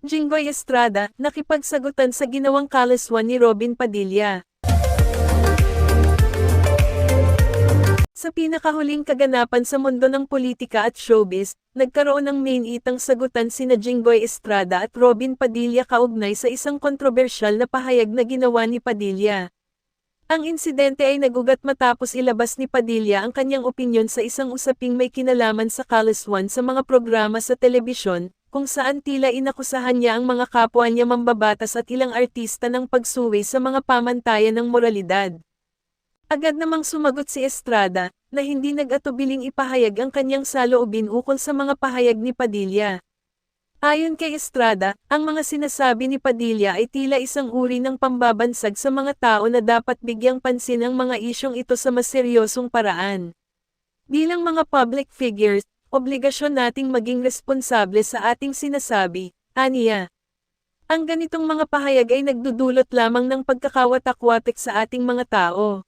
Jinggoy Estrada, nakipagsagutan sa ginawang kalaswan ni Robin Padilla. Sa pinakahuling kaganapan sa mundo ng politika at showbiz, nagkaroon ng main-itang sagutan sina Jinggoy Estrada at Robin Padilla kaugnay sa isang kontrobersyal na pahayag na ginawa ni Padilla. Ang insidente ay nagugat matapos ilabas ni Padilla ang kanyang opinyon sa isang usaping may kinalaman sa kalaswan sa mga programa sa telebisyon, kung saan tila inakusahan niya ang mga kapwa niya mambabatas at ilang artista ng pagsuwi sa mga pamantayan ng moralidad. Agad namang sumagot si Estrada, na hindi nag-atubiling ipahayag ang kanyang saloobin ukol sa mga pahayag ni Padilla. Ayon kay Estrada, ang mga sinasabi ni Padilla ay tila isang uri ng pambabansag sa mga tao na dapat bigyang pansin ang mga isyong ito sa mas seryosong paraan. Bilang mga public figures, obligasyon nating maging responsable sa ating sinasabi, aniya. Ang ganitong mga pahayag ay nagdudulot lamang ng pagkakawatak-watak sa ating mga tao.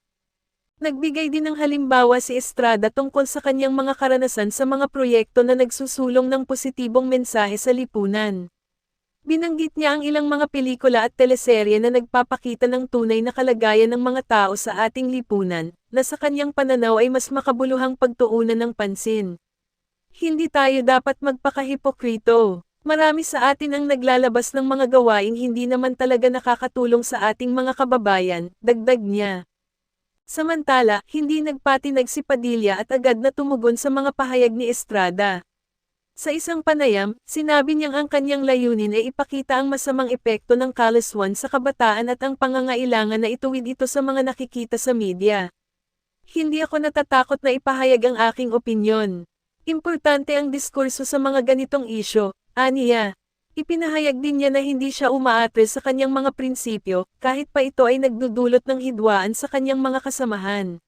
Nagbigay din ng halimbawa si Estrada tungkol sa kanyang mga karanasan sa mga proyekto na nagsusulong ng positibong mensahe sa lipunan. Binanggit niya ang ilang mga pelikula at teleserye na nagpapakita ng tunay na kalagayan ng mga tao sa ating lipunan, na sa kanyang pananaw ay mas makabuluhang pagtuunan ng pansin. Hindi tayo dapat magpakahipokrito. Marami sa atin ang naglalabas ng mga gawaing hindi naman talaga nakakatulong sa ating mga kababayan, dagdag niya. Samantala, hindi nagpatinag si Padilla at agad na tumugon sa mga pahayag ni Estrada. Sa isang panayam, sinabi niyang ang kanyang layunin ay ipakita ang masamang epekto ng kalaswan sa kabataan at ang pangangailangan na ituwid ito sa mga nakikita sa media. Hindi ako natatakot na ipahayag ang aking opinyon. Importante ang diskurso sa mga ganitong isyo, aniya. Ipinahayag din niya na hindi siya umaatres sa kanyang mga prinsipyo, kahit pa ito ay nagdudulot ng hidwaan sa kanyang mga kasamahan.